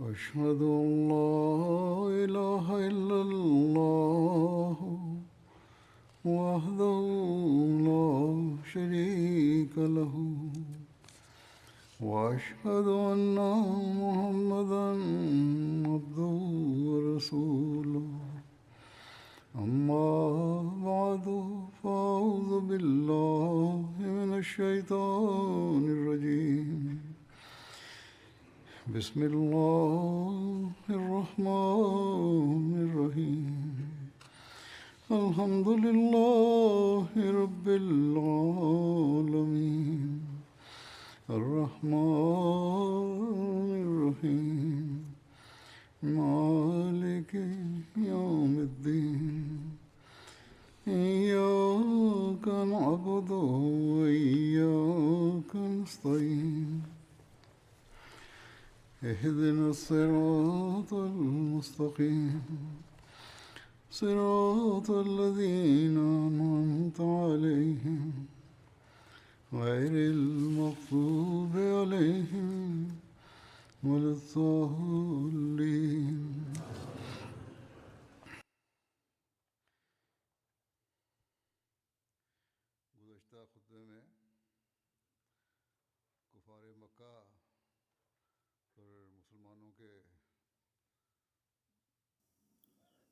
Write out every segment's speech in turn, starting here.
أشهد أن لا إله إلا الله وحده لا شريك له وأشهد أن محمدا عبده ورسوله أما بعد فأعوذ بالله من الشيطان الرجيم بسم الله الرحمن الرحيم الحمد لله رب العالمين الرحمن الرحيم مالك يوم الدين إياك نعبد وإياك نستعين اهدنا الصراط المستقيم صراط الذين أنعمت عليهم غير المغضوب عليهم ولا الضالين.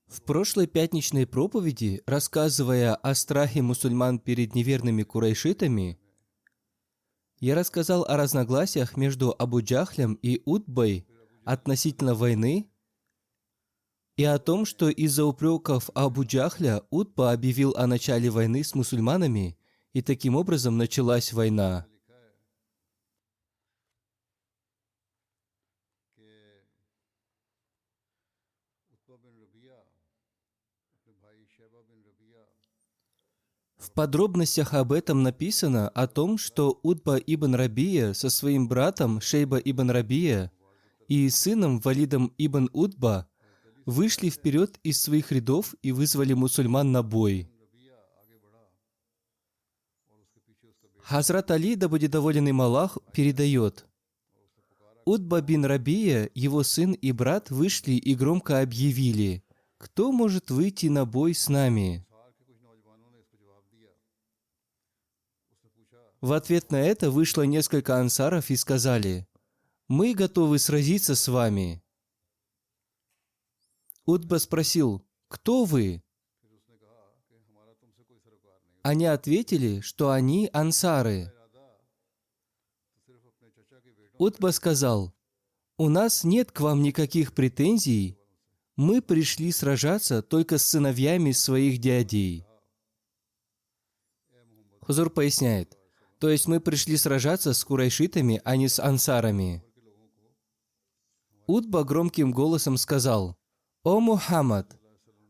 В прошлой пятничной проповеди, рассказывая о страхе мусульман перед неверными курайшитами, я рассказал о разногласиях между Абу Джахлем и Утбой относительно войны и о том, что из-за упреков Абу Джахля Утба объявил о начале войны с мусульманами, и таким образом началась война. В подробностях об этом написано о том, что Утба ибн Рабия со своим братом Шейба ибн Рабия и сыном Валидом ибн Утба вышли вперед из своих рядов и вызвали мусульман на бой. Хазрат Али, да будет доволен им Аллах, передает: Утба бин Рабия, его сын и брат вышли и громко объявили: «Кто может выйти на бой с нами?» В ответ на это вышло несколько ансаров и сказали: «Мы готовы сразиться с вами». Утба спросил: «Кто вы?» Они ответили, что они ансары. Утба сказал: «У нас нет к вам никаких претензий, мы пришли сражаться только с сыновьями своих дядей». Хузур поясняет: то есть мы пришли сражаться с курайшитами, а не с ансарами. Утба громким голосом сказал: «О Мухаммад,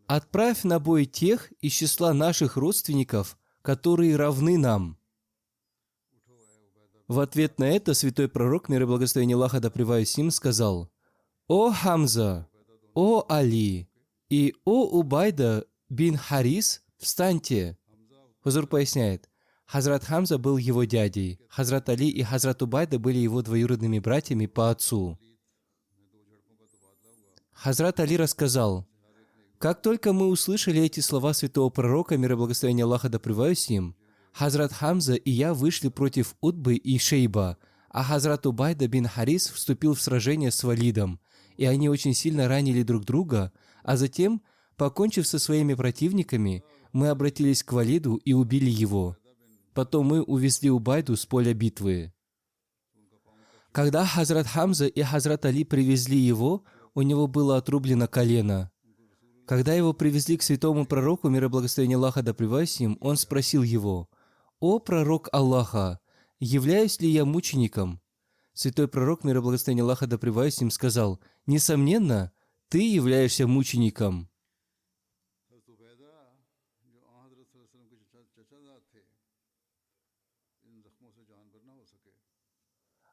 отправь на бой тех из числа наших родственников, которые равны нам». В ответ на это святой пророк, мир и благословение Аллаха да пребывает с ним, сказал: «О Хамза, о Али и о Убайда бин Харис, встаньте». Хузур поясняет: Хазрат Хамза был его дядей, Хазрат Али и Хазрат Убайда были его двоюродными братьями по отцу. Хазрат Али рассказал: как только мы услышали эти слова святого пророка, мир и благословение Аллаха да пребывает с ним, Хазрат Хамза и я вышли против Утбы и Шейба, а Хазрат Убайда бин Харис вступил в сражение с Валидом, и они очень сильно ранили друг друга, а затем, покончив со своими противниками, мы обратились к Валиду и убили его. Потом мы увезли Убайду с поля битвы. Когда Хазрат Хамза и Хазрат Али привезли его, у него было отрублено колено. Когда его привезли к святому пророку, мир и благословение Аллаха да пребывает с ним, он спросил его: «О пророк Аллаха, являюсь ли я мучеником?» Святой пророк, мир и благословение Аллаха да пребывает с ним, сказал: «Несомненно, ты являешься мучеником».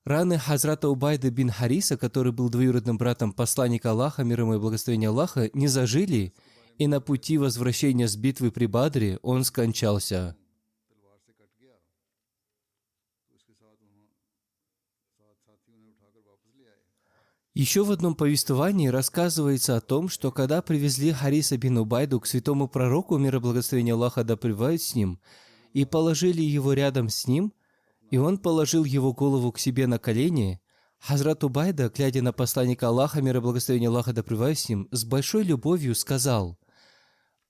Раны Хазрата Убайды бин Хариса, который был двоюродным братом посланника Аллаха, мир ему и благословение Аллаха, не зажили, и на пути возвращения с битвы при Бадре он скончался. Еще в одном повествовании рассказывается о том, что когда привезли Хариса бин Убайду к святому пророку, мир и благословение Аллаха да пребывают с ним, и положили его рядом с ним, и он положил его голову к себе на колени, Хазрат Убайда, глядя на посланника Аллаха, мир и благословение Аллаха да пребывают с ним, с большой любовью сказал: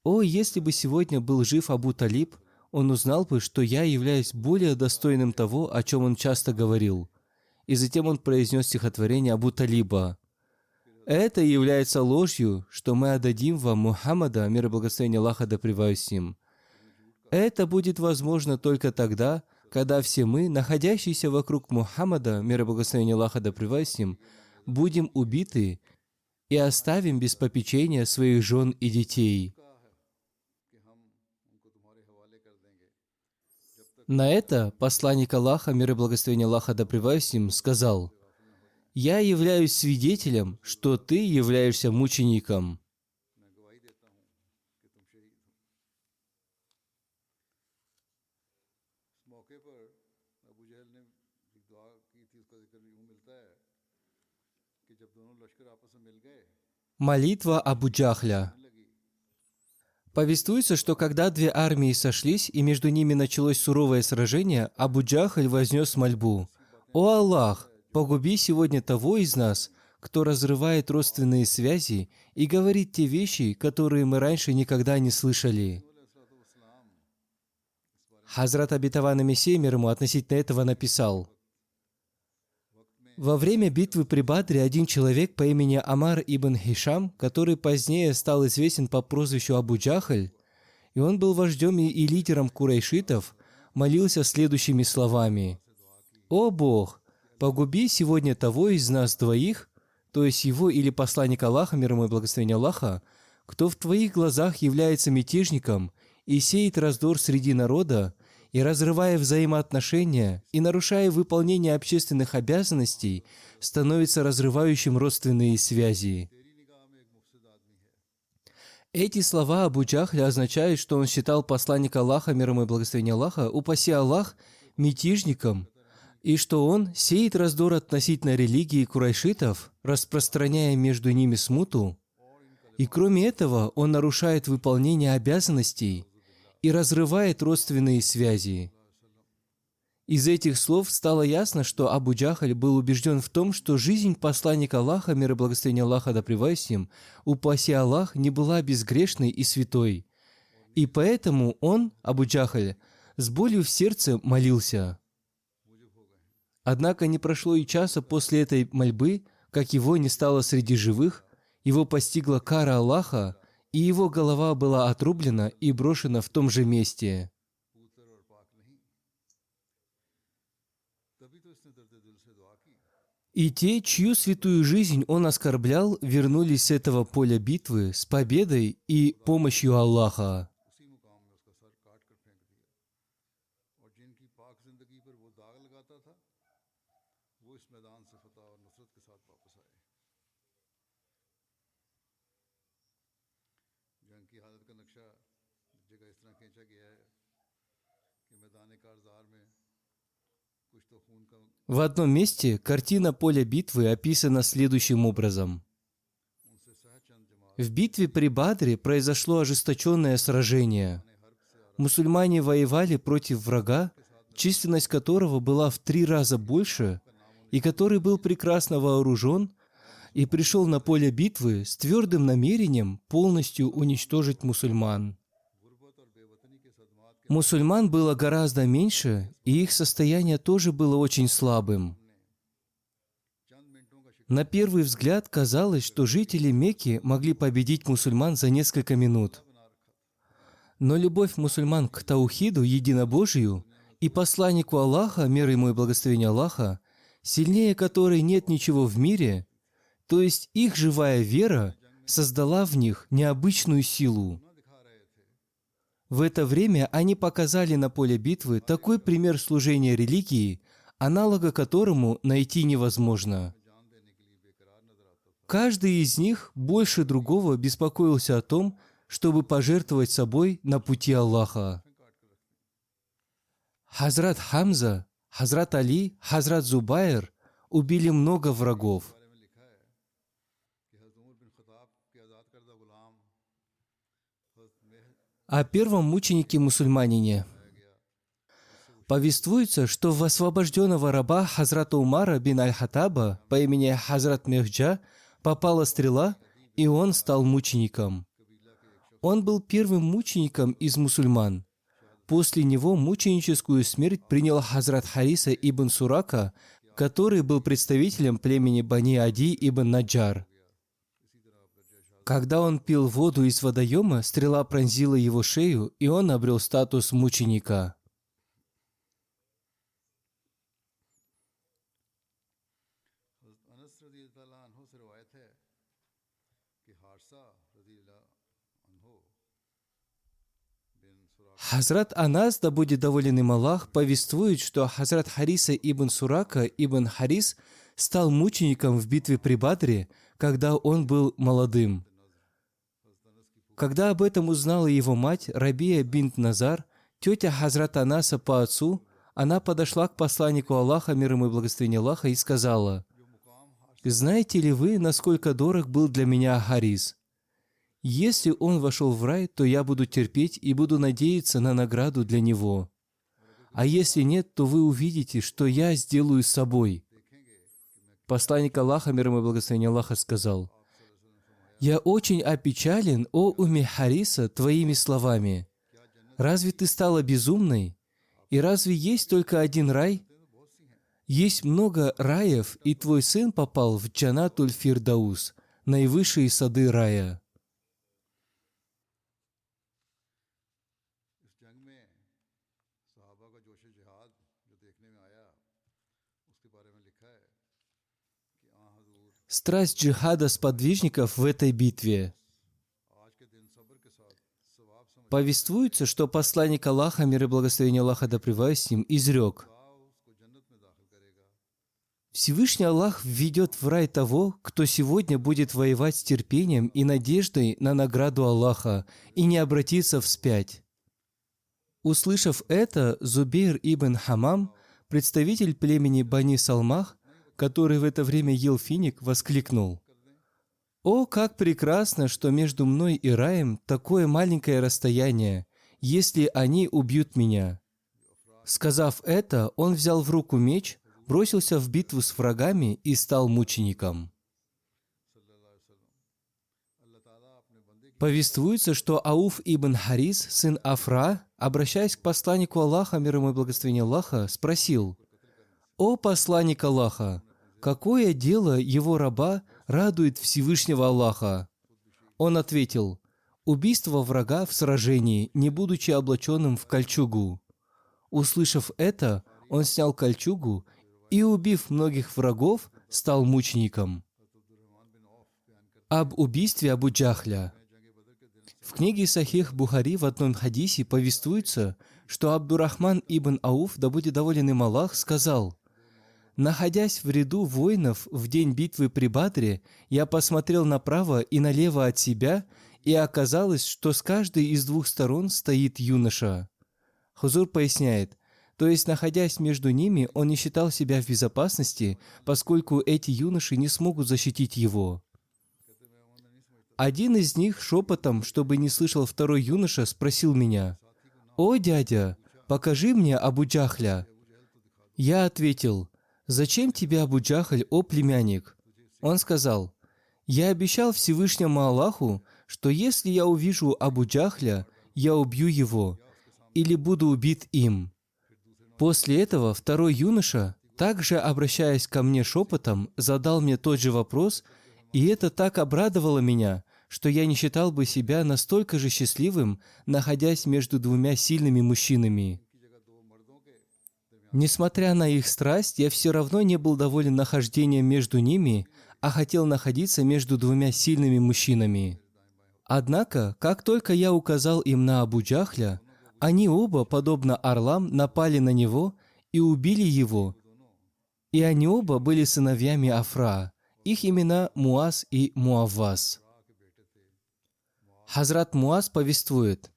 «О, если бы сегодня был жив Абу Талиб, он узнал бы, что я являюсь более достойным того, о чем он часто говорил». И затем он произнес стихотворение Абу Талиба: «Это является ложью, что мы отдадим вам Мухаммада, мир и благословение Аллаха да пребывают с ним. Это будет возможно только тогда, когда все мы, находящиеся вокруг Мухаммада, мир и благословение Аллаха да пребывают с ним, будем убиты и оставим без попечения своих жен и детей». На это посланник Аллаха, мир и благословение Аллаха да пребывают с ним, сказал: «Я являюсь свидетелем, что ты являешься мучеником». Молитва Абу Джахля. Повествуется, что когда две армии сошлись и между ними началось суровое сражение, Абу Джахль вознес мольбу: «О Аллах, погуби сегодня того из нас, кто разрывает родственные связи и говорит те вещи, которые мы раньше никогда не слышали». Хазрат обетованный Мессия, мир ему, относительно этого написал: «Во время битвы при Бадре один человек по имени Амар ибн Хишам, который позднее стал известен по прозвищу Абу Джахль, и он был вождем и лидером курайшитов, молился следующими словами: «О Бог, погуби сегодня того из нас двоих, то есть его или посланника Аллаха, мир ему и благословение Аллаха, кто в твоих глазах является мятежником и сеет раздор среди народа, и, разрывая взаимоотношения и нарушая выполнение общественных обязанностей, становится разрывающим родственные связи». Эти слова Абу Джахля означают, что он считал посланника Аллаха, мир ему и благословение Аллаха, упаси Аллах, мятежником, и что он сеет раздор относительно религии курайшитов, распространяя между ними смуту, и кроме этого он нарушает выполнение обязанностей и разрывает родственные связи. Из этих слов стало ясно, что Абу Джахль был убежден в том, что жизнь посланника Аллаха, мир и благословение Аллаха да пребывает с ним, упаси Аллах, не была безгрешной и святой. И поэтому он, Абу Джахль, с болью в сердце молился. Однако не прошло и часа после этой мольбы, как его не стало среди живых, его постигла кара Аллаха, и его голова была отрублена и брошена в том же месте. И те, чью святую жизнь он оскорблял, вернулись с этого поля битвы с победой и помощью Аллаха. В одном месте картина поля битвы описана следующим образом. В битве при Бадре произошло ожесточенное сражение. Мусульмане воевали против врага, численность которого была в 3 раза больше, и который был прекрасно вооружен, и пришел на поле битвы с твердым намерением полностью уничтожить мусульман. Мусульман было гораздо меньше, и их состояние тоже было очень слабым. На первый взгляд казалось, что жители Мекки могли победить мусульман за несколько минут. Но любовь мусульман к таухиду, единобожию, и посланнику Аллаха, мир ему и благословение Аллаха, сильнее которой нет ничего в мире, то есть их живая вера, создала в них необычную силу. В это время они показали на поле битвы такой пример служения религии, аналога которому найти невозможно. Каждый из них больше другого беспокоился о том, чтобы пожертвовать собой на пути Аллаха. Хазрат Хамза, Хазрат Али, Хазрат Зубайр убили много врагов. О первом мученике-мусульманине. Повествуется, что в освобожденного раба Хазрата Умара бин Аль-Хаттаба по имени Хазрат Мехджа попала стрела, и он стал мучеником. Он был первым мучеником из мусульман. После него мученическую смерть принял Хазрат Хариса ибн Сурака, который был представителем племени Бани Ади ибн Наджар. Когда он пил воду из водоема, стрела пронзила его шею, и он обрел статус мученика. Хазрат Анас, да будет доволен им Аллах, повествует, что Хазрат Хариса ибн Сурака ибн Харис стал мучеником в битве при Бадре, когда он был молодым. Когда об этом узнала его мать, Рабия бинт Назар, тетя Хазрата Анаса по отцу, она подошла к посланнику Аллаха, мир ему и благословение Аллаха, и сказала: «Знаете ли вы, насколько дорог был для меня Харис? Если он вошел в рай, то я буду терпеть и буду надеяться на награду для него. А если нет, то вы увидите, что я сделаю с собой». Посланник Аллаха, мир ему и благословение Аллаха, сказал: «Я очень опечален, о Умме Хариса, твоими словами. Разве ты стала безумной? И разве есть только один рай? Есть много раев, и твой сын попал в Джанатуль Фирдаус, наивысшие сады рая». Страсть джихада сподвижников в этой битве. Повествуется, что посланник Аллаха, мир и благословение Аллаха да пребывает с ним, изрек: «Всевышний Аллах введет в рай того, кто сегодня будет воевать с терпением и надеждой на награду Аллаха и не обратится вспять». Услышав это, Зубейр ибн Хамам, представитель племени Бани Салмах, который в это время ел финик, воскликнул: «О, как прекрасно, что между мной и раем такое маленькое расстояние, если они убьют меня». Сказав это, он взял в руку меч, бросился в битву с врагами и стал мучеником. Повествуется, что Ауф ибн Харис, сын Афра, обращаясь к посланнику Аллаха, мир ему и благословение Аллаха, спросил: «О посланник Аллаха, какое дело его раба радует Всевышнего Аллаха?» Он ответил: «Убийство врага в сражении, не будучи облаченным в кольчугу». Услышав это, он снял кольчугу и, убив многих врагов, стал мучеником. Об убийстве Абу Джахля. В книге Сахих Бухари в одном хадисе повествуется, что Абдурахман ибн Ауф, да будет доволен им Аллах, сказал: «Находясь в ряду воинов в день битвы при Бадре, я посмотрел направо и налево от себя, и оказалось, что с каждой из двух сторон стоит юноша». Хузур поясняет: то есть, находясь между ними, он не считал себя в безопасности, поскольку эти юноши не смогут защитить его. Один из них шепотом, чтобы не слышал второй юноша, спросил меня: «О, дядя, покажи мне Абу Джахля». Я ответил: «Зачем тебе Абу Джахль, о племянник?» Он сказал: «Я обещал Всевышнему Аллаху, что если я увижу Абу Джахля, я убью его или буду убит им». После этого второй юноша, также обращаясь ко мне шепотом, задал мне тот же вопрос, и это так обрадовало меня, что я не считал бы себя настолько же счастливым, находясь между двумя сильными мужчинами. Несмотря на их страсть, я все равно не был доволен нахождением между ними, а хотел находиться между двумя сильными мужчинами. Однако, как только я указал им на Абу Джахля, они оба, подобно орлам, напали на него и убили его. И они оба были сыновьями Афра. Их имена Муаз и Муаввас. Хазрат Муаз повествует: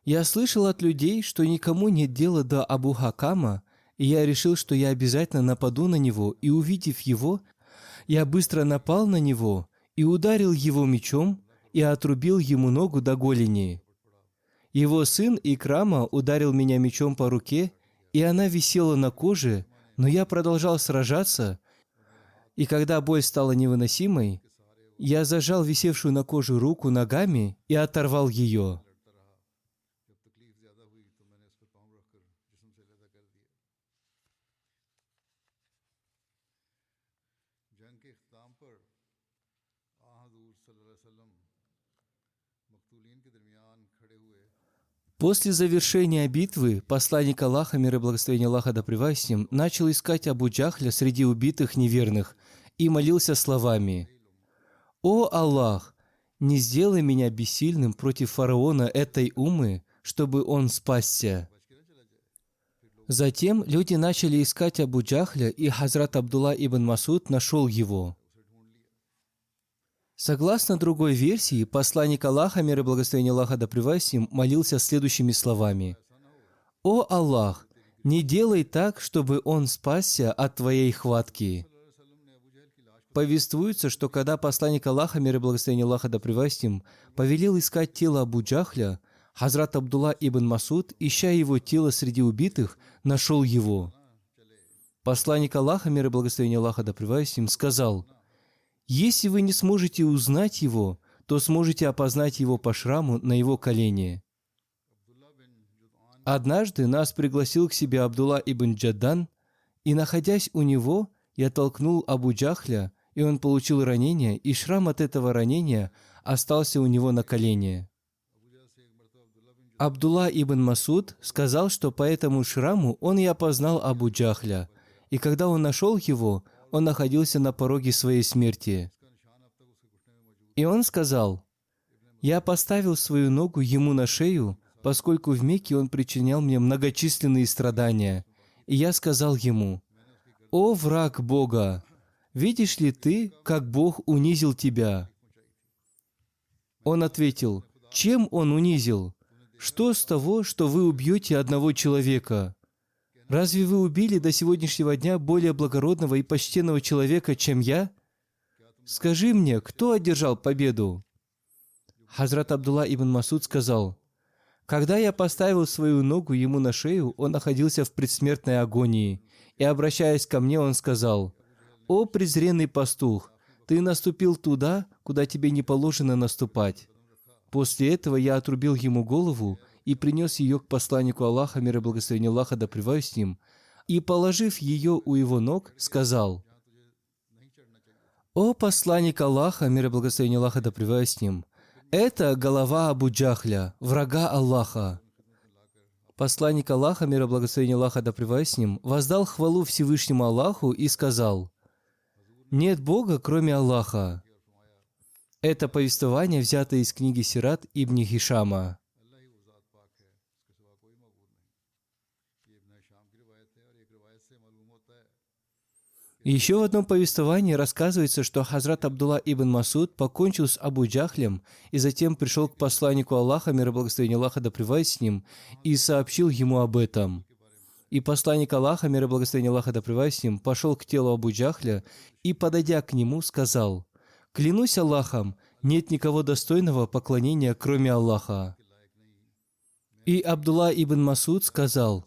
«Я слышал от людей, что никому нет дела до Абу Хакама, и я решил, что я обязательно нападу на него, и, увидев его, я быстро напал на него и ударил его мечом и отрубил ему ногу до голени. Его сын Икрама ударил меня мечом по руке, и она висела на коже, но я продолжал сражаться, и когда боль стала невыносимой, я зажал висевшую на коже руку ногами и оторвал ее. После завершения битвы посланник Аллаха, мир и благословение Аллаха да пребывает с ним, начал искать Абу Джахля среди убитых неверных и молился словами: «О Аллах, не сделай меня бессильным против фараона этой уммы, чтобы он спасся». Затем люди начали искать Абу Джахля, и Хазрат Абдулла ибн Масуд нашел его. Согласно другой версии, посланник Аллаха, мир и благословение Аллаха да пребывает с ним, молился следующими словами: «О Аллах, не делай так, чтобы он спасся от Твоей хватки». Повествуется, что когда посланник Аллаха, мир и благословение Аллаха да пребывает с ним, повелел искать тело Абу Джахля, Хазрат Абдулла ибн Масуд, ища его тело среди убитых, нашел его. Посланник Аллаха, мир и благословение Аллаха да пребывает с ним, сказал: «Если вы не сможете узнать его, то сможете опознать его по шраму на его колене». Однажды нас пригласил к себе Абдулла ибн Джаддан, и, находясь у него, я толкнул Абу Джахля, и он получил ранение, и шрам от этого ранения остался у него на колене. Абдулла ибн Масуд сказал, что по этому шраму он и опознал Абу Джахля, и когда он нашел его, он находился на пороге своей смерти. И он сказал: «Я поставил свою ногу ему на шею, поскольку в Мекке он причинял мне многочисленные страдания. И я сказал ему: „О враг Бога, видишь ли ты, как Бог унизил тебя?“ Он ответил: „Чем он унизил? Что с того, что вы убьете одного человека? Разве вы убили до сегодняшнего дня более благородного и почтенного человека, чем я? Скажи мне, кто одержал победу?» Хазрат Абдулла ибн Масуд сказал: «Когда я поставил свою ногу ему на шею, он находился в предсмертной агонии, и, обращаясь ко мне, он сказал: „О презренный пастух, ты наступил туда, куда тебе не положено наступать“. После этого я отрубил ему голову и принес ее к посланнику Аллаха, мир и благословение Аллаха да пребывает с ним, и, положив ее у его ног, сказал: „О посланник Аллаха, мир и благословение Аллаха да пребывает с ним, это голова Абу Джахля, врага Аллаха“. Посланник Аллаха, мир и благословение Аллаха да пребывает с ним, воздал хвалу Всевышнему Аллаху и сказал: «Нет Бога, кроме Аллаха». Это повествование взято из книги Сират ибн Хишама. Еще в одном повествовании рассказывается, что Хазрат Абдулла ибн Масуд покончил с Абу Джахлем и затем пришел к посланнику Аллаха, мир и благословение Аллаха да пребывает с ним, и сообщил ему об этом. И посланник Аллаха, мир и благословение Аллаха да пребывает с ним, пошел к телу Абу Джахля и, подойдя к нему, сказал: «Клянусь Аллахом, нет никого достойного поклонения, кроме Аллаха». И Абдулла ибн Масуд сказал: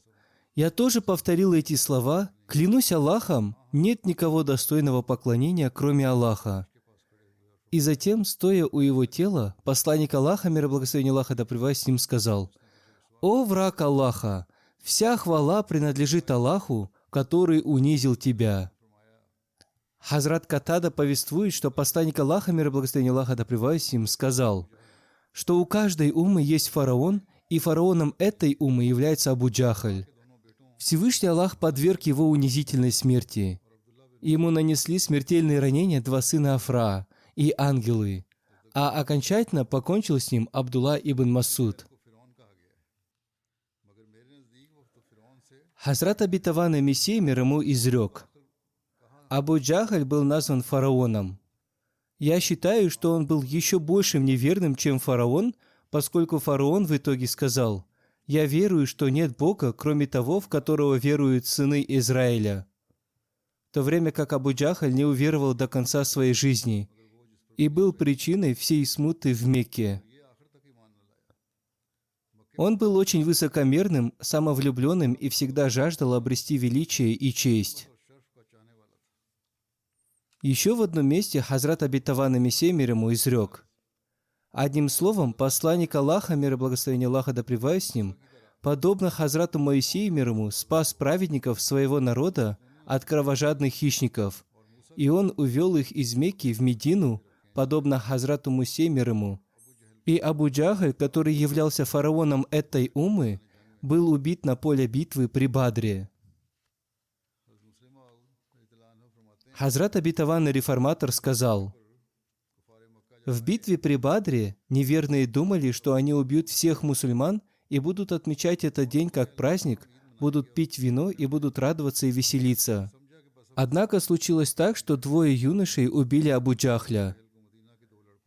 «Я тоже повторил эти слова: клянусь Аллахом, нет никого достойного поклонения, кроме Аллаха». И затем, стоя у его тела, посланник Аллаха, мир и благословение Аллаха да пребывает с ним, сказал: «О враг Аллаха, вся хвала принадлежит Аллаху, который унизил тебя». Хазрат Катада повествует, что посланник Аллаха, мир и благословение Аллаха да пребывает с ним, сказал, что у каждой уммы есть фараон, и фараоном этой уммы является Абу Джахль. Всевышний Аллах подверг его унизительной смерти. Ему нанесли смертельные ранения два сына Афра и ангелы, а окончательно покончил с ним Абдулла ибн Масуд. Хазрат обетованный Мессия мир ему изрек: Абу Джахль был назван фараоном. Я считаю, что он был еще большим неверным, чем фараон, поскольку фараон в итоге сказал: «Я верую, что нет Бога, кроме того, в которого веруют сыны Израиля», в то время как Абу Джахль не уверовал до конца своей жизни. и был причиной всей смуты в Мекке. Он был очень высокомерным, самовлюбленным и всегда жаждал обрести величие и честь. Еще в одном месте Хазрат обетованный Мессия мир ему изрек: одним словом, посланник Аллаха, мир и благословение Аллаха да пребывает с ним, подобно Хазрату Моисею мир ему, спас праведников своего народа от кровожадных хищников, и он увел их из Мекки в Медину, подобно Хазрату Мусе мир ему. И Абу Джахль, который являлся фараоном этой уммы, был убит на поле битвы при Бадре. Хазрат обетованный реформатор сказал: в битве при Бадре неверные думали, что они убьют всех мусульман и будут отмечать этот день как праздник, будут пить вино и будут радоваться и веселиться. Однако случилось так, что двое юношей убили Абу Джахля.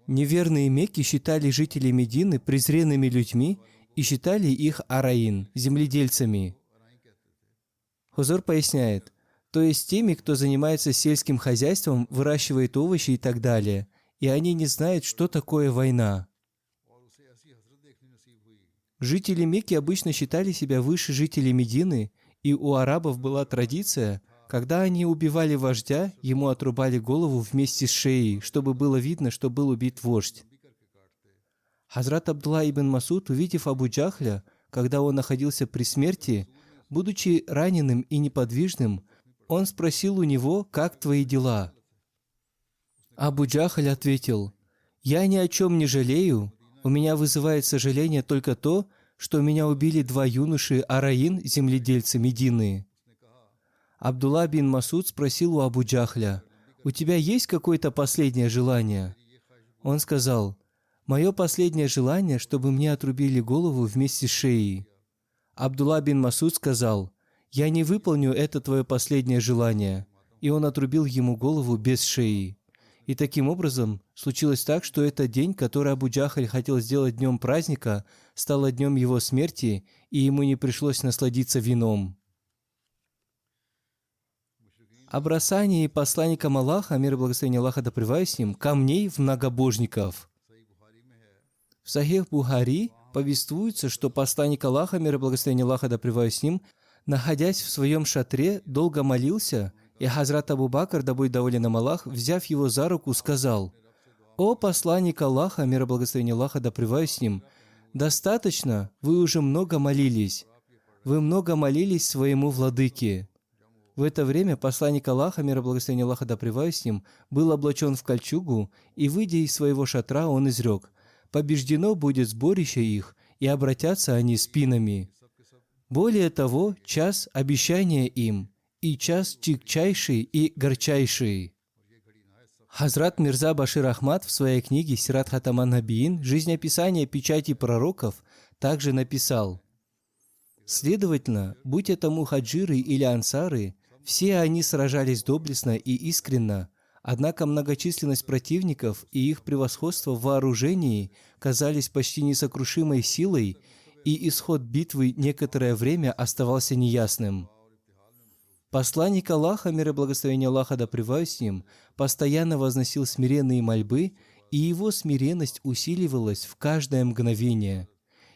Неверные Мекки считали жителей Медины презренными людьми и считали их араин, земледельцами. Хузур поясняет, то есть теми, кто занимается сельским хозяйством, выращивает овощи и так далее, и они не знают, что такое война. Жители Мекки обычно считали себя выше жителей Медины, и у арабов была традиция, когда они убивали вождя, ему отрубали голову вместе с шеей, чтобы было видно, что был убит вождь. Хазрат Абдулла ибн Масуд, увидев Абу Джахля, когда он находился при смерти, будучи раненым и неподвижным, он спросил у него: «Как твои дела?» Абу Джахль ответил: «Я ни о чем не жалею, у меня вызывает сожаление только то, что меня убили два юноши араин, земледельцы Медины». Абдулла бин Масуд спросил у Абу Джахля: «У тебя есть какое-то последнее желание?» Он сказал: «Мое последнее желание, чтобы мне отрубили голову вместе с шеей». Абдулла бин Масуд сказал: «Я не выполню это твое последнее желание». И он отрубил ему голову без шеи. И таким образом случилось так, что этот день, который Абу Джахль хотел сделать днем праздника, стал днем его смерти, и ему не пришлось насладиться вином. О бросании посланником Аллаха, мир и благословение Аллаха да пребывает с ним, камней в многобожников. В Сахих Бухари повествуется, что посланник Аллаха, мир и благословение Аллаха да пребывает с ним, находясь в своем шатре, долго молился, и Хазрат Абу Бакр, да будет доволен им Аллах, взяв его за руку, сказал: «О посланник Аллаха, мир и благословение Аллаха да пребывает с ним, достаточно, вы уже много молились. Вы много молились своему владыке». В это время посланник Аллаха, мир и благословение Аллаха да пребывает с ним, был облачен в кольчугу, и, выйдя из своего шатра, он изрек: «Побеждено будет сборище их, и обратятся они спинами. Более того, час обещания им, и час чикчайший и горчайший». Хазрат Мирза Башир Ахмад в своей книге «Сират Хатаман Набиин. Жизнеописание печати пророков» также написал: «Следовательно, будь это мухаджиры или ансары, все они сражались доблестно и искренно, однако многочисленность противников и их превосходство в вооружении казались почти несокрушимой силой, и исход битвы некоторое время оставался неясным. Посланник Аллаха, мир и благословение Аллаха да пребывает с ним, постоянно возносил смиренные мольбы, и его смиренность усиливалась в каждое мгновение.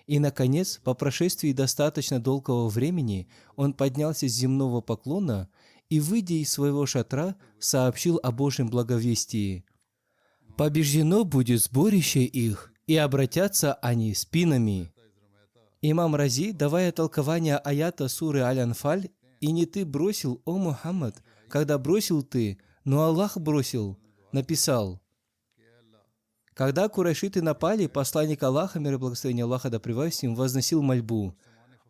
И, наконец, по прошествии достаточно долгого времени, он поднялся с земного поклона и, выйдя из своего шатра, сообщил о Божьем благовестии: «Побеждено будет сборище их, и обратятся они спинами». Имам Рази, давая толкование аята суры Аль-Анфаль: «И не ты бросил, о Мухаммад, когда бросил ты, но Аллах бросил», написал: когда курайшиты напали, посланник Аллаха, мир и благословение Аллаха да пребывает с ним, возносил мольбу: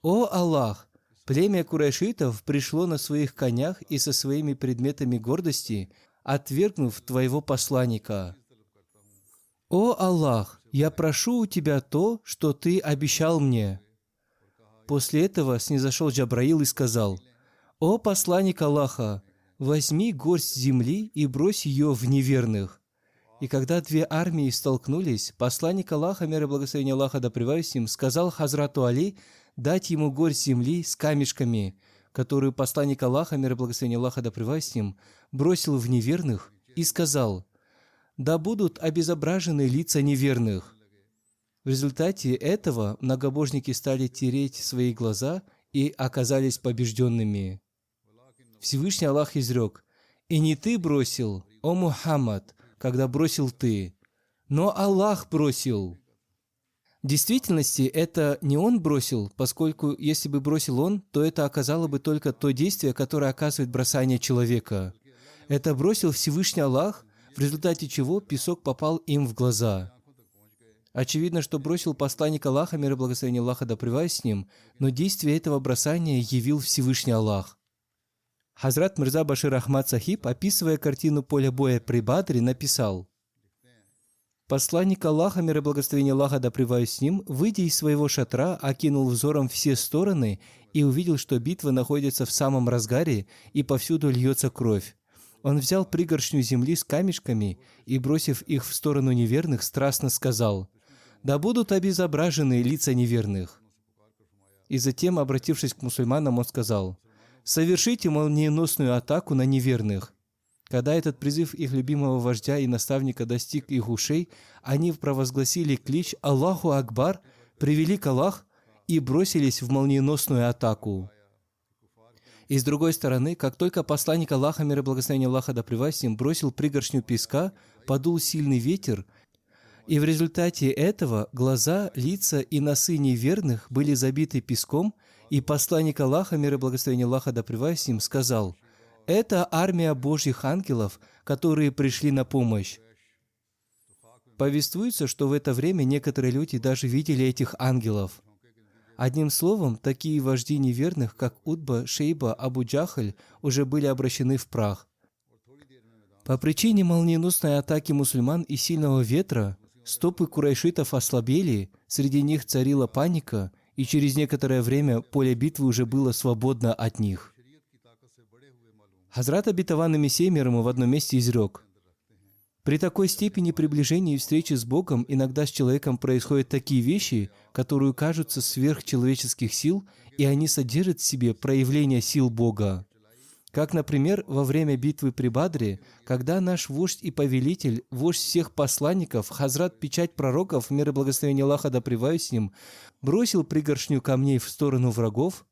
«О Аллах! Племя курайшитов пришло на своих конях и со своими предметами гордости, отвергнув твоего посланника. О Аллах! Я прошу у тебя то, что ты обещал мне». После этого снизошел Джабраил и сказал: «О посланник Аллаха! Возьми горсть земли и брось ее в неверных». И когда две армии столкнулись, посланник Аллаха, мир и благословение Аллаха да пребывает с ним, сказал Хазрату Али дать ему горсть земли с камешками, которую посланник Аллаха, мир и благословение Аллаха да пребывает с ним, бросил в неверных, и сказал: да будут обезображены лица неверных. В результате этого многобожники стали тереть свои глаза и оказались побежденными. Всевышний Аллах изрек: «И не ты бросил, о Мухаммад, когда бросил ты, но Аллах бросил». В действительности это не он бросил, поскольку если бы бросил он, то это оказало бы только то действие, которое оказывает бросание человека. Это бросил Всевышний Аллах, в результате чего песок попал им в глаза. Очевидно, что бросил посланник Аллаха, мир и благословение Аллаха да пребывает с ним, но действие этого бросания явил Всевышний Аллах. Хазрат Мирза Башир Ахмад Сахиб, описывая картину поля боя при Бадре, написал: «Посланник Аллаха, мир и благословение Аллаха да пребывает с ним, выйдя из своего шатра, окинул взором все стороны и увидел, что битва находится в самом разгаре и повсюду льется кровь. Он взял пригоршню земли с камешками и, бросив их в сторону неверных, страстно сказал: „Да будут обезображены лица неверных“. И затем, обратившись к мусульманам, он сказал: „Совершите молниеносную атаку на неверных“. Когда этот призыв их любимого вождя и наставника достиг их ушей, они провозгласили клич «Аллаху Акбар», «Превелик Аллах» и бросились в молниеносную атаку. И с другой стороны, как только посланник Аллаха, мир и благословение Аллаха да пребывает с ним, бросил пригоршню песка, подул сильный ветер, и в результате этого глаза, лица и носы неверных были забиты песком, и посланник Аллаха, мир и благословение Аллаха да пребывает с ним, сказал: «Это армия Божьих ангелов, которые пришли на помощь». Повествуется, что в это время некоторые люди даже видели этих ангелов. Одним словом, такие вожди неверных, как Утба, Шейба, Абу Джахаль, уже были обращены в прах. По причине молниеносной атаки мусульман и сильного ветра, стопы курайшитов ослабели, среди них царила паника, и через некоторое время поле битвы уже было свободно от них. Хазрат обетованный Мессия мир ему в одном месте изрек: «При такой степени приближения и встречи с Богом иногда с человеком происходят такие вещи, которые кажутся сверхчеловеческих сил, и они содержат в себе проявление сил Бога. Как, например, во время битвы при Бадре, когда наш вождь и повелитель, вождь всех посланников, Хазрат Печать пророков, мир и благословение Аллаха да пребывает с ним, бросил пригоршню камней в сторону врагов,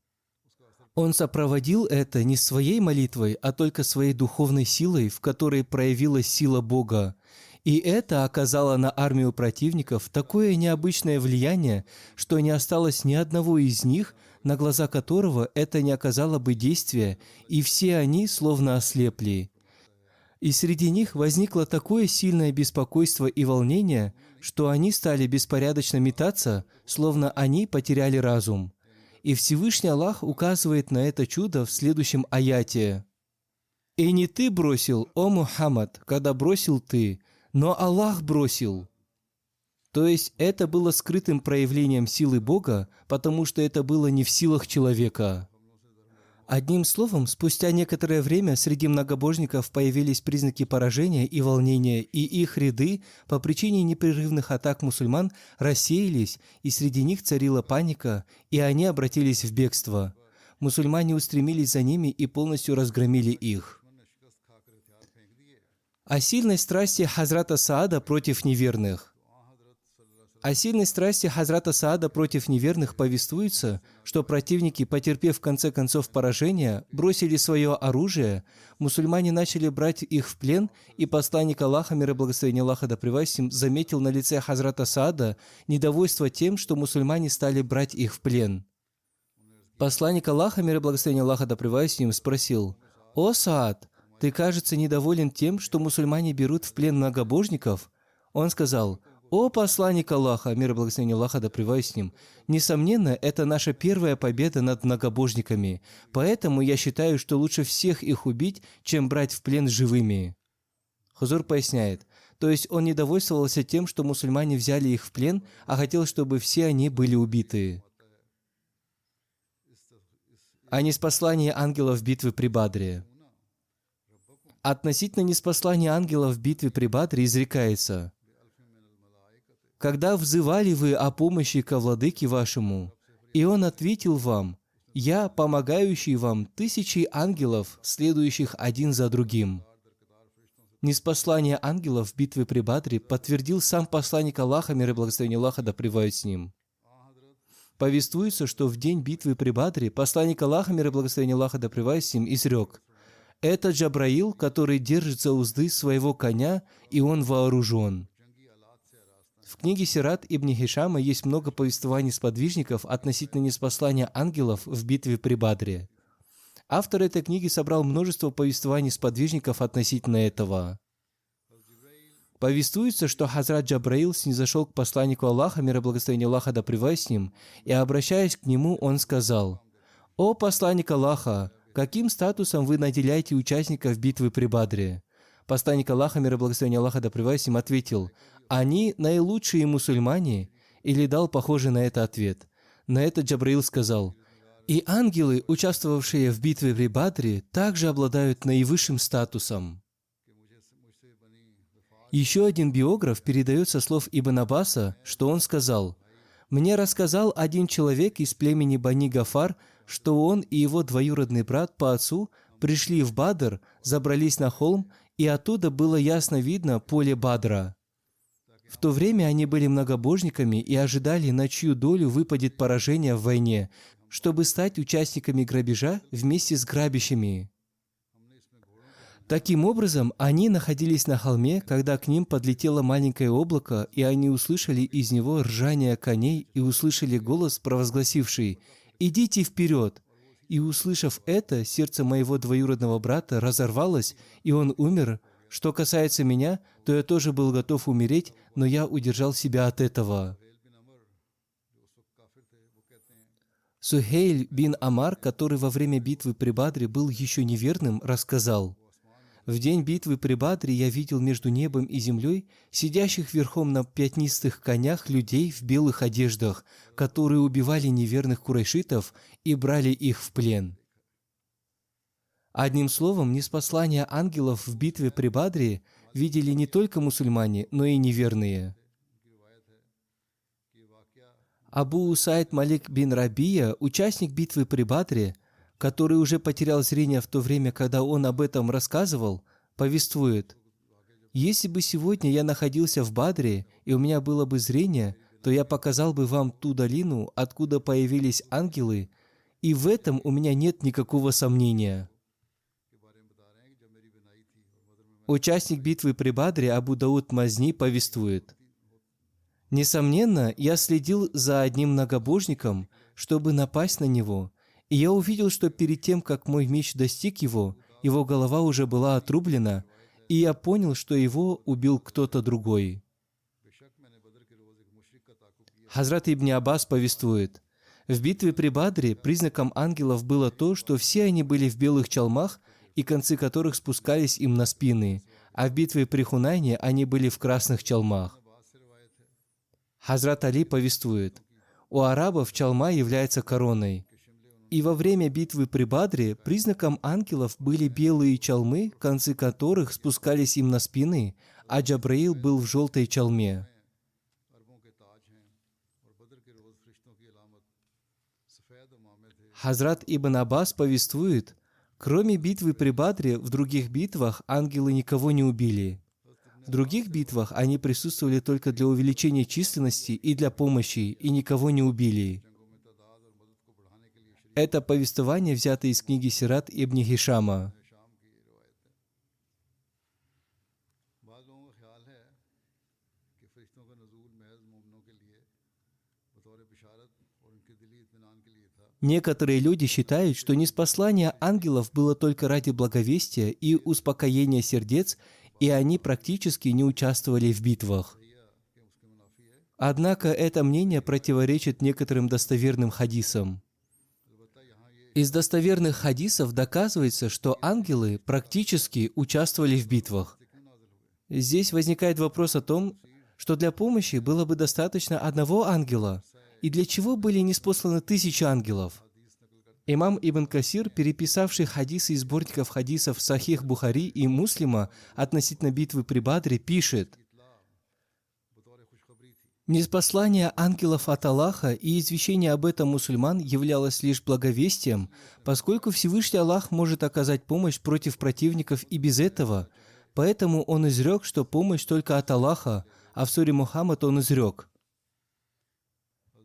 он сопроводил это не своей молитвой, а только своей духовной силой, в которой проявилась сила Бога. И это оказало на армию противников такое необычное влияние, что не осталось ни одного из них, на глаза которого это не оказало бы действия, и все они словно ослепли. И среди них возникло такое сильное беспокойство и волнение, что они стали беспорядочно метаться, словно они потеряли разум. И Всевышний Аллах указывает на это чудо в следующем аяте: «И не ты бросил, о Мухаммад, когда бросил ты, но Аллах бросил». То есть это было скрытым проявлением силы Бога, потому что это было не в силах человека. Одним словом, спустя некоторое время среди многобожников появились признаки поражения и волнения, и их ряды по причине непрерывных атак мусульман рассеялись, и среди них царила паника, и они обратились в бегство. Мусульмане устремились за ними и полностью разгромили их. О сильной страсти Хазрата Саада против неверных. О сильной страсти Хазрата Саада против неверных повествуется, что противники, потерпев в конце концов поражение, бросили свое оружие, мусульмане начали брать их в плен, и посланник Аллаха, мир и благословение Аллаха да пребывает с ним, заметил на лице Хазрата Саада недовольство тем, что мусульмане стали брать их в плен. Посланник Аллаха, мир и благословение Аллаха да пребывает с ним, спросил: «О Саад, ты, кажется, недоволен тем, что мусульмане берут в плен многобожников?» Он сказал: «О посланник Аллаха, мир и благословение Аллаха да пребывает с ним, несомненно, это наша первая победа над многобожниками, поэтому я считаю, что лучше всех их убить, чем брать в плен живыми». Хузур поясняет, то есть он не довольствовался тем, что мусульмане взяли их в плен, а хотел, чтобы все они были убиты. О неспослании ангелов в битве при Бадре. Относительно неспослания ангелов в битве при Бадре изрекается: «Когда взывали вы о помощи ко владыке вашему, и он ответил вам: я, помогающий вам, тысячи ангелов, следующих один за другим». Ниспослание ангелов в битве при Бадре подтвердил сам посланник Аллаха, мир и благословение Аллаха да пребывают с ним. Повествуется, что в день битвы при Бадре посланник Аллаха, мир и благословение Аллаха да пребывают с ним, изрек: «Это Джабраил, который держит за узды своего коня, и он вооружен». В книге Сират ибн Хишама есть много повествований сподвижников относительно ниспослания ангелов в битве при Бадре. Автор этой книги собрал множество повествований сподвижников относительно этого. Повествуется, что Хазрат Джабраил снизошел к посланнику Аллаха, мир и благословение Аллаха да пребывает с ним, и, обращаясь к нему, он сказал: «О посланник Аллаха, каким статусом вы наделяете участников битвы при Бадре?» Посланник Аллаха, мир и благословение Аллаха да пребывает с ним, ответил: «Они наилучшие мусульмане», или дал похожий на это ответ. На это Джабраил сказал: «И ангелы, участвовавшие в битве при Бадре, также обладают наивысшим статусом». Еще один биограф передает со слов Ибн Аббаса, что он сказал: «Мне рассказал один человек из племени Бани Гафар, что он и его двоюродный брат по отцу пришли в Бадр, забрались на холм, и оттуда было ясно видно поле Бадра. В то время они были многобожниками и ожидали, на чью долю выпадет поражение в войне, чтобы стать участниками грабежа вместе с грабящими. Таким образом, они находились на холме, когда к ним подлетело маленькое облако, и они услышали из него ржание коней и услышали голос, провозгласивший: «Идите вперед!» И, услышав это, сердце моего двоюродного брата разорвалось, и он умер. Что касается меня, то я тоже был готов умереть, но я удержал себя от этого». Сухейль бин Амар, который во время битвы при Бадре был еще неверным, рассказал: «В день битвы при Бадре я видел между небом и землей сидящих верхом на пятнистых конях людей в белых одеждах, которые убивали неверных курайшитов и брали их в плен». Одним словом, ниспослание ангелов в битве при Бадре видели не только мусульмане, но и неверные. Абу Усайд Малик бин Рабия, участник битвы при Бадре, который уже потерял зрение в то время, когда он об этом рассказывал, повествует: «Если бы сегодня я находился в Бадре, и у меня было бы зрение, то я показал бы вам ту долину, откуда появились ангелы, и в этом у меня нет никакого сомнения». Участник битвы при Бадре Абу Дауд Мазни повествует: «Несомненно, я следил за одним многобожником, чтобы напасть на него, и я увидел, что перед тем, как мой меч достиг его, его голова уже была отрублена, и я понял, что его убил кто-то другой». Хазрат Ибн Аббас повествует: «В битве при Бадре признаком ангелов было то, что все они были в белых чалмах, и концы которых спускались им на спины, а в битве при Хунайне они были в красных чалмах». Хазрат Али повествует: «У арабов чалма является короной. И во время битвы при Бадре признаком ангелов были белые чалмы, концы которых спускались им на спины, а Джабраил был в желтой чалме». Хазрат Ибн Аббас повествует: «Кроме битвы при Бадре, в других битвах ангелы никого не убили. В других битвах они присутствовали только для увеличения численности и для помощи, и никого не убили». Это повествование взято из книги Сират ибн Хишама. Некоторые люди считают, что ниспослание ангелов было только ради благовестия и успокоения сердец, и они практически не участвовали в битвах. Однако это мнение противоречит некоторым достоверным хадисам. Из достоверных хадисов доказывается, что ангелы практически участвовали в битвах. Здесь возникает вопрос о том, что для помощи было бы достаточно одного ангела, и для чего были ниспосланы тысячи ангелов. Имам Ибн Касир, переписавший хадисы из сборников хадисов Сахих Бухари и Муслима относительно битвы при Бадре, пишет: «Ниспослание ангелов от Аллаха и извещение об этом мусульман являлось лишь благовестием, поскольку Всевышний Аллах может оказать помощь против противников и без этого, Поэтому он изрек, что помощь только от Аллаха, а в суре Мухаммад он изрек: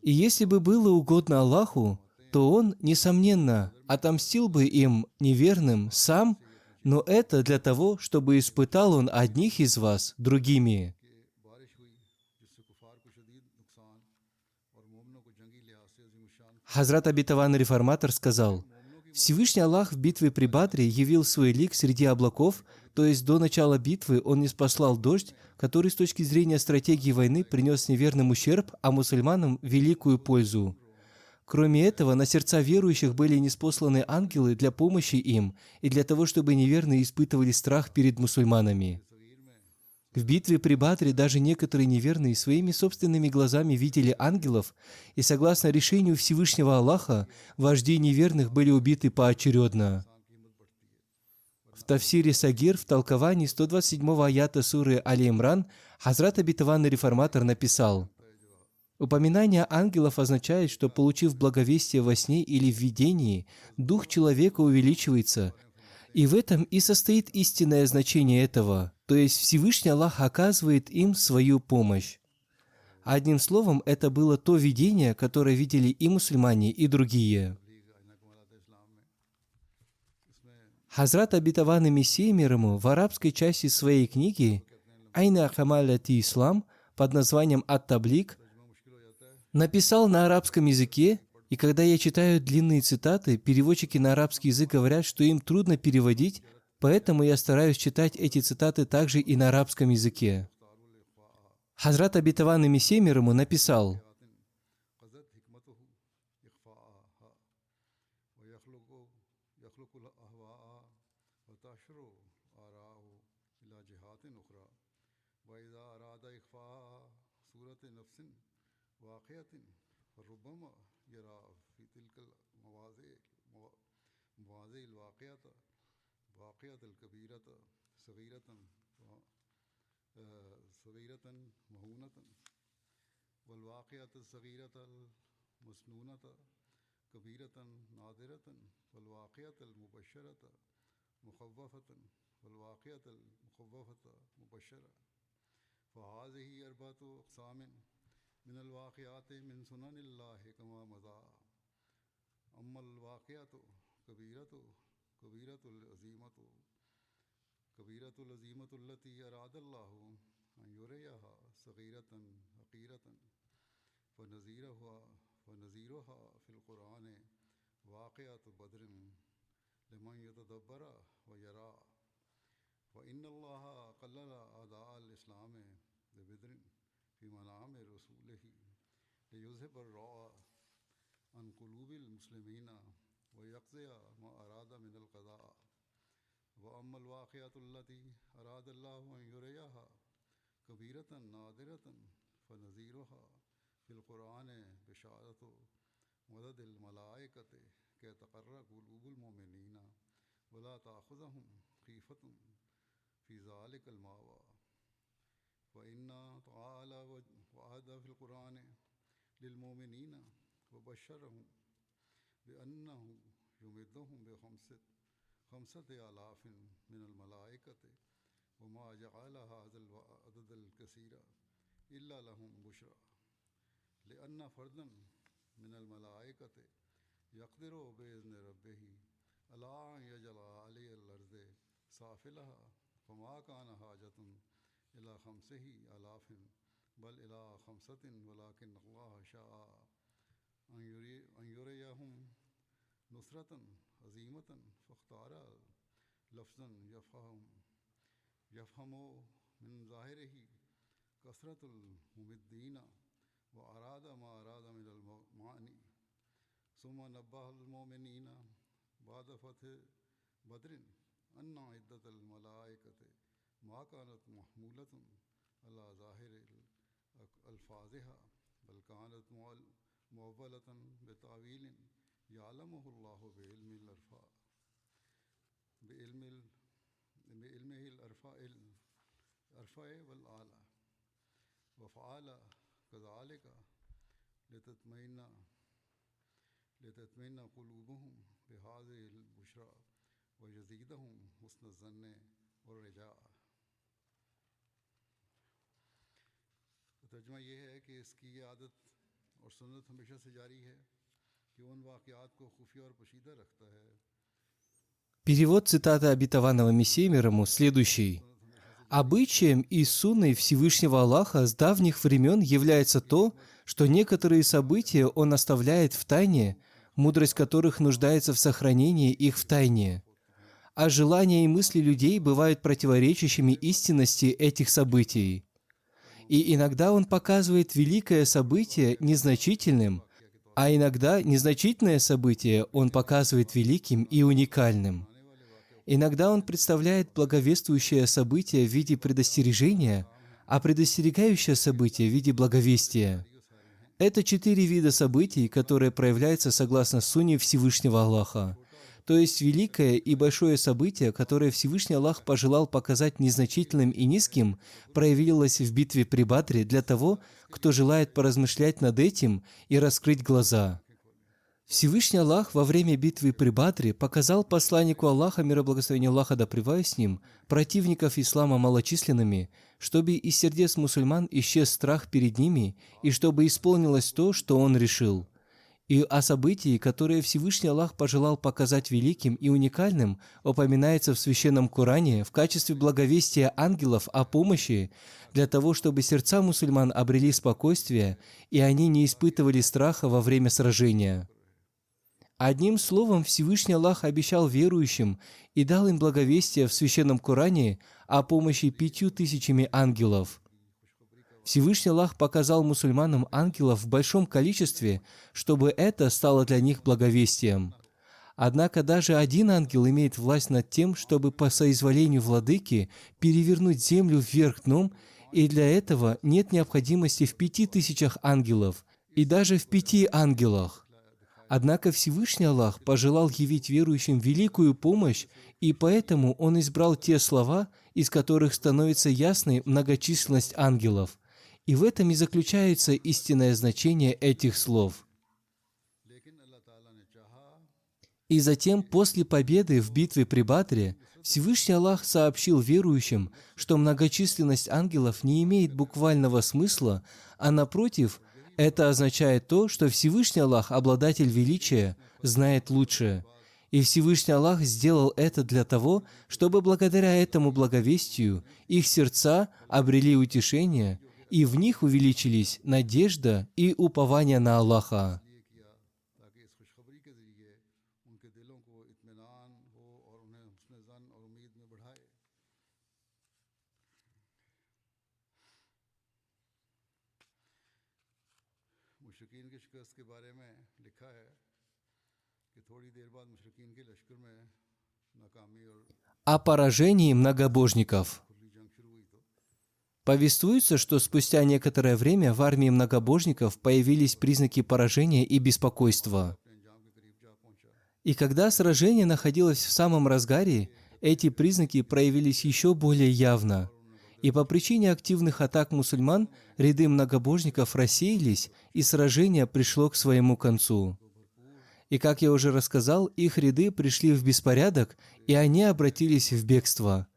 «И если бы было угодно Аллаху, то Он, несомненно, отомстил бы им, неверным, сам, но это для того, чтобы испытал Он одних из вас другими». کہ بارش ہوئی جس سے کفار کو شدید نقصان اور مومنوں کو جنگی لحاظ سے عظیم الشان Хазрат Обетованный Реформатор сказал: Всевышний Аллах в битве при Бадре явил свой лик среди облаков, то есть до начала битвы Он ниспослал дождь, который с точки зрения стратегии войны принес неверным ущерб, а мусульманам великую пользу. Кроме этого, на сердца верующих были ниспосланы ангелы для помощи им и для того, чтобы неверные испытывали страх перед мусульманами. В битве при Бадре даже некоторые неверные своими собственными глазами видели ангелов, и согласно решению Всевышнего Аллаха, вожди неверных были убиты поочередно. В Тафсире Сагир в толковании 127-го аята суры Али-Имран Хазрат Обетованный Реформатор написал: «Упоминание ангелов означает, что, получив благовестие во сне или в видении, дух человека увеличивается. И в этом и состоит истинное значение этого, то есть Всевышний Аллах оказывает им свою помощь». Одним словом, это было то видение, которое видели и мусульмане, и другие. Хазрат Обетованный Мессия мир ему в арабской части своей книги «Айна Хамаляти Ислам» под названием «Ат-Таблик» написал на арабском языке, и когда я читаю длинные цитаты, переводчики на арабский язык говорят, что им трудно переводить, поэтому я стараюсь читать эти цитаты также и на арабском языке. Хазрат Обетованный Мессия мир ему написал: والواقعة الصغيرة المسنونة كبيرة نادرة والواقعة المبشرة مخوفة والواقعة المخوفة مبشرة فهذه أربعة أقسام من الواقعات من سنن الله كما مضى أما الواقعة كبيرة العظيمة التي أراد الله أن يريها صغيرة حقيرة فنذيرها في القرآن واقعة بدر لمن يتدبر ويرى وإن الله قلل أعداء الإسلام ببدر في منام رسوله ليذهب الرعب عن قلوب المسلمين ويقضي ما أراد من القضاء وأما الواقعة التي أراد الله أن يريها كبيرة نادرة فنذيرها في القرآن بشارة مدد الملائكة كي تقر قلوب المؤمنين ولا تأخذهم خيفة في ذلك المأوى وإن تعالى وعد في القرآن للمؤمنين وبشرهم بأنه يمدهم خمسة آلاف من الملائكة وما جعل هذا العدد الكثير إلا لهم بشرى لأن فردا من الملائكة يقدر بإذن ربه ألا أن يجعل علي الأرض سافلها فما كان حاجة إلى 5,000 بل إلى 5 ولكن الله شاء أن يريهم نصرة عظيمة فاختار لفظا يفهم من ظاهره كثرة الممدين وأراد ما أراد من المعاني ثم نبه المؤمنين بعد فتح بدر أن عدة الملائكة ما كانت محمولة على ظاهر ألفاظها بل كانت مؤولة بتأويل يعلمه الله بعلمه الأرفع والأعلى وفعل كذلك لتطمئن قلوبهم بهذه البشرى ويزيدهم حسن الظن والرجاء तर्जुमा ये है कि इसकी ये आदत और सुन्नत हमेशा से जारी है कि उन वाक़यात को खुफिया और पोशीदा रखता है। Перевод цитаты обетованного Мессии мир ему следующий. Обычаем и сунной Всевышнего Аллаха с давних времен является то, что некоторые события Он оставляет в тайне, мудрость которых нуждается в сохранении их в тайне. А желания и мысли людей бывают противоречащими истинности этих событий. И иногда Он показывает великое событие незначительным, а иногда незначительное событие Он показывает великим и уникальным. Иногда Он представляет благовествующее событие в виде предостережения, а предостерегающее событие в виде благовестия. Это 4 вида событий, которые проявляются согласно сунне Всевышнего Аллаха. То есть великое и большое событие, которое Всевышний Аллах пожелал показать незначительным и низким, проявилось в битве при Бадре для того, кто желает поразмышлять над этим и раскрыть глаза. Всевышний Аллах во время битвы при Бадре показал посланнику Аллаха, мир и благословение Аллаха да пребывает с ним, противников ислама малочисленными, чтобы из сердец мусульман исчез страх перед ними и чтобы исполнилось то, что он решил. И о событии, которое Всевышний Аллах пожелал показать великим и уникальным, упоминается в Священном Коране в качестве благовестия ангелов о помощи, для того, чтобы сердца мусульман обрели спокойствие, и они не испытывали страха во время сражения. Одним словом, Всевышний Аллах обещал верующим и дал им благовестие в Священном Коране о помощи 5000 ангелов. Всевышний Аллах показал мусульманам ангелов в большом количестве, чтобы это стало для них благовестием. Однако даже один ангел имеет власть над тем, чтобы по соизволению владыки перевернуть землю вверх дном, и для этого нет необходимости в 5000 ангелов, и даже в 5 ангелах. Однако Всевышний Аллах пожелал явить верующим великую помощь, и поэтому Он избрал те слова, из которых становится ясной многочисленность ангелов. И в этом и заключается истинное значение этих слов. И затем, после победы в битве при Бадре, Всевышний Аллах сообщил верующим, что многочисленность ангелов не имеет буквального смысла, а напротив, это означает то, что Всевышний Аллах, обладатель величия, знает лучше. И Всевышний Аллах сделал это для того, чтобы благодаря этому благовестию их сердца обрели утешение, и в них увеличились надежда и упование на Аллаха. मुशरिकीन की शिकस्त के बारे में लिखा है कि थोड़ी देर बाद मुशरिकीन के लश्कर में नाकामी और О поражении многобожников. खुली जंग शुरू हुई तो Повествуется, что спустя некоторое время в армии многобожников появились признаки поражения и беспокойства. अपने अंजाम के करीब जा पहुंचा। И когда сражение находилось в самом разгаре, эти признаки проявились еще более явно. И по причине активных атак мусульман ряды многобожников рассеялись, и сражение пришло к своему концу. И, как я уже рассказал, их ряды пришли в беспорядок, и они обратились в бегство.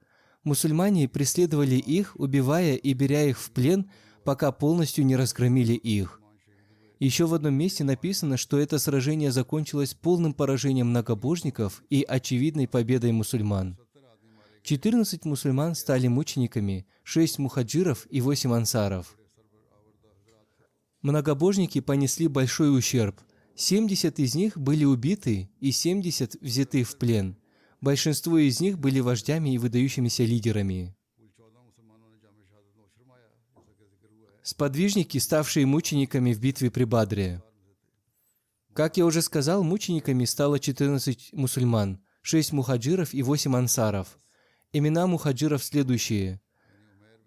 Мусульмане преследовали их, убивая и беря их в плен, пока полностью не разгромили их. Еще в одном месте написано, что это сражение закончилось полным поражением многобожников и очевидной победой мусульман. 14 мусульман стали мучениками, 6 мухаджиров и 8 ансаров. Многобожники понесли большой ущерб. 70 из них были убиты и 70 взяты в плен. Большинство из них были вождями и выдающимися лидерами. कुल 14 मुसलमानों ने जाम शहादत में शर्माया, जैसा कि जिक्र हुआ है। Сподвижники, ставшие мучениками в битве при Бадре. Как я уже сказал, мучениками стало 14 мусульман, 6 мухаджиров и 8 ансаров. Имена мухаджиров следующие: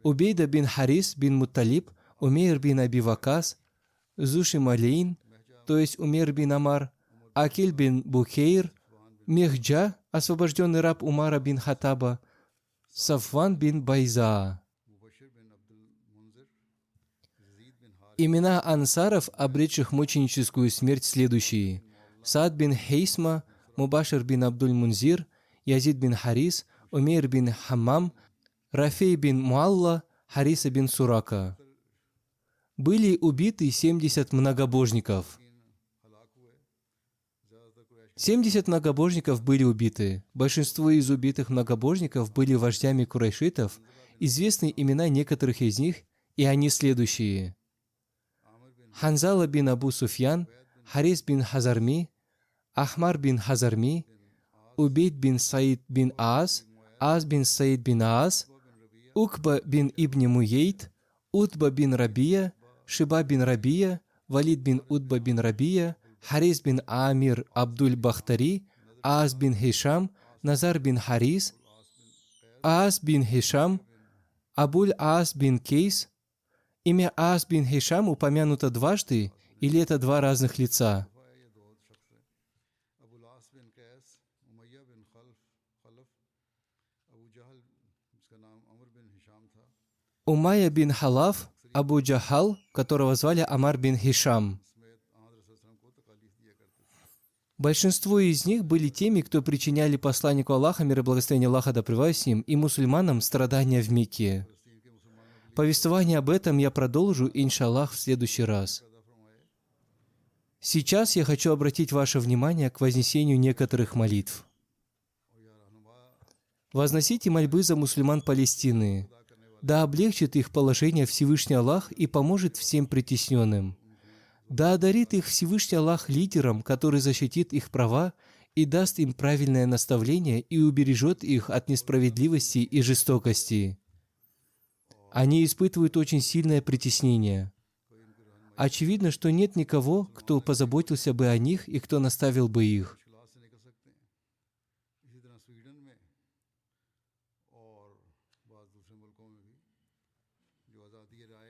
Убейда бин Харис бин Мутталиб, Умейр бин Аби Вакас, Зушим Алейн, то есть Умейр бин Амар, Акиль бин Бухейр, Мехджа, освобожденный раб Умара бин Хаттаба, Сафван бин Байзаа. मुबशिर बिन अब्दुल मुंजिर, यजीद बिन हारिस, Имена ансаров, обретших мученическую смерть, следующие: Саад бин Хейсма, Мубашир бин Абдуль Мунзир, Язид бин Харис, Умейр бин Хаммам, Рафей бин Муалла, Хариса бин Сурака. были убиты 70 многобожников. 70 многобожников были убиты. Большинство из убитых многобожников были вождями курайшитов. Известны имена некоторых из них, и они следующие. Ханзала бин Абу Суфьян, Харис бин Хазарми, Ахмар бин Хазарми, Убейд бин Саид бин Аас, Аас бин Саид бин Аас, Укба бин Ибни Муейт, Утба бин Рабия, Шиба бин Рабия, Валид бин Утба бин Рабия, Харис бин Амир Абдуль Бахтари, Аас бин Хишам, Назар бин Харис, Аас бин Хишам, Абуль Аас бин Кейс. Имя Аас бин Хишам упомянуто дважды, или это два разных лица? Умайя бин Халаф, Абу Джахал, которого звали Амар бин Хишам. Большинство из них были теми, кто причиняли посланнику Аллаха, мир и благословение Аллаха да пребывает с ним, и мусульманам страдания в Мекке. Повествование об этом я продолжу, иншаллах, в следующий раз. Сейчас я хочу обратить ваше внимание к вознесению некоторых молитв. Возносите мольбы за мусульман Палестины. Да облегчит их положение Всевышний Аллах и поможет всем притесненным. Да одарит их Всевышний Аллах лидером, который защитит их права и даст им правильное наставление и убережет их от несправедливости и жестокости. Они испытывают очень сильное притеснение. Очевидно, что нет никого, кто позаботился бы о них и кто наставил бы их.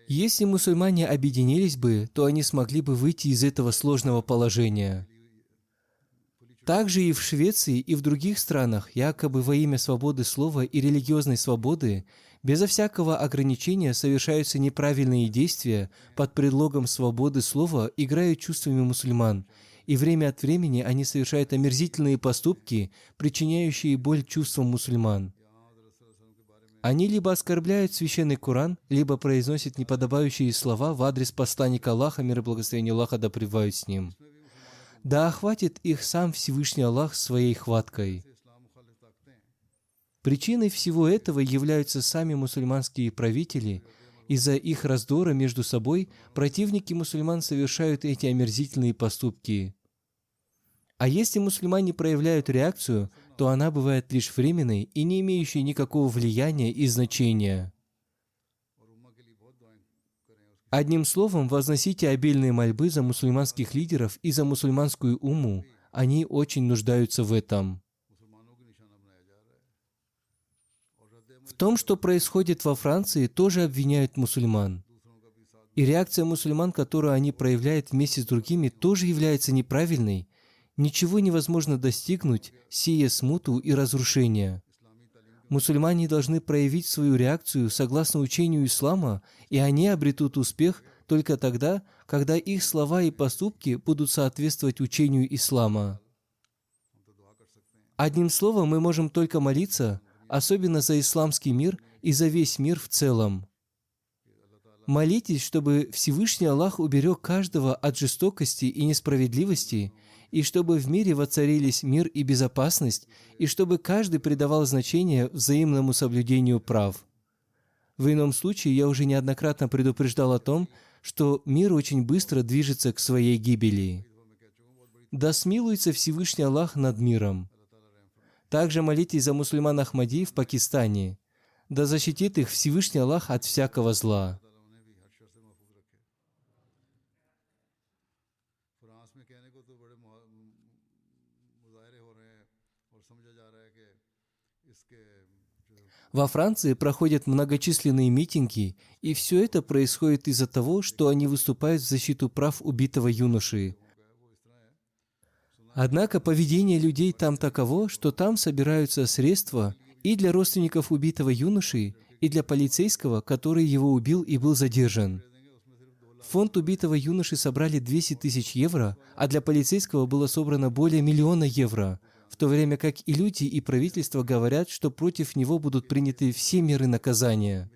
Если мусульмане объединились бы, то они смогли бы выйти из этого сложного положения. Также и в Швеции, и в других странах, якобы во имя свободы слова и религиозной свободы, безо всякого ограничения совершаются неправильные действия под предлогом свободы слова, играют чувствами мусульман, и время от времени они совершают омерзительные поступки, причиняющие боль чувствам мусульман. Они либо оскорбляют священный Коран, либо произносят неподобающие слова в адрес посланника Аллаха, мир и благословение Аллаха да пребывает с ним. Да охватит их сам Всевышний Аллах своей хваткой. Причиной всего этого являются сами мусульманские правители. Из-за их раздора между собой противники мусульман совершают эти омерзительные поступки. А если мусульмане проявляют реакцию, то она бывает лишь временной и не имеющей никакого влияния и значения. Одним словом, возносите обильные мольбы за мусульманских лидеров и за мусульманскую умму. Они очень нуждаются в этом. В том, что происходит во Франции, тоже обвиняют мусульман. И реакция мусульман, которую они проявляют вместе с другими, тоже является неправильной. Ничего невозможно достигнуть, сея смуту и разрушение. Мусульмане должны проявить свою реакцию согласно учению ислама, и они обретут успех только тогда, когда их слова и поступки будут соответствовать учению ислама. Одним словом, мы можем только молиться, особенно за исламский мир и за весь мир в целом. Молитесь, чтобы Всевышний Аллах уберег каждого от жестокости и несправедливости, и чтобы в мире воцарились мир и безопасность, и чтобы каждый придавал значение взаимному соблюдению прав. В ином случае я уже неоднократно предупреждал о том, что мир очень быстро движется к своей гибели. Да смилуется Всевышний Аллах над миром. Также молитесь за мусульман Ахмади в Пакистане. Да защитит их Всевышний Аллах от всякого зла. Во Франции проходят многочисленные митинги, и все это происходит из-за того, что они выступают в защиту прав убитого юноши. Однако поведение людей там таково, что там собираются средства и для родственников убитого юноши, и для полицейского, который его убил и был задержан. В фонд убитого юноши собрали 200 тысяч евро, а для полицейского было собрано более 1 000 000 евро, в то время как и люди, и правительство говорят, что против него будут приняты все меры наказания.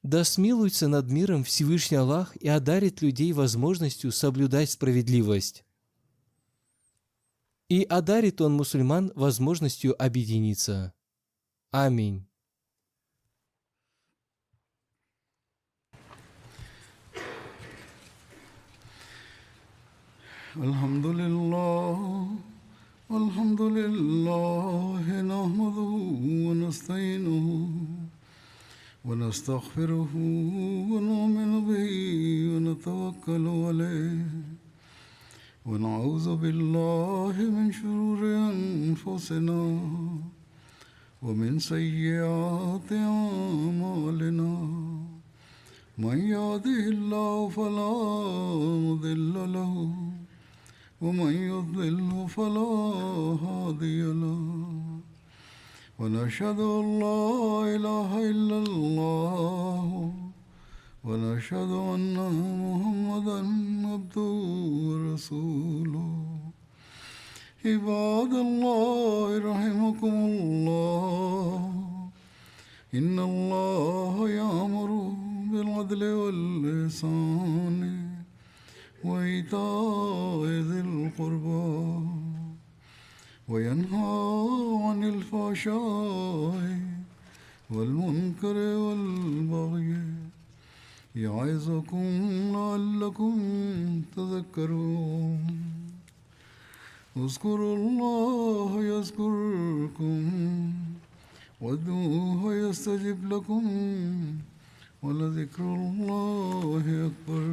Да смилуется над миром Всевышний Аллах и одарит людей возможностью соблюдать справедливость. И одарит Он мусульман возможностью объединиться. Аминь. الحمد لله نحمده ونستعينه ونستغفره ونؤمن به ونتوكل عليه ونعوذ بالله من شرور أنفسنا ومن سيئات أعمالنا من يهده الله فلا مضل له ومن يضلل فلا هادي له ونشهد أن لا إله إلا الله ونشهد أن محمدا عبده ورسوله عباد الله رحمكم الله إن الله يأمر بالعدل والإحسان وإيتاء ذي القربى وينهى عن الفحشاء والمنكر والبغي يعظكم لعلكم تذكرون اذكروا الله يذكركم وادعوه يستجب لكم ولذكر الله أكبر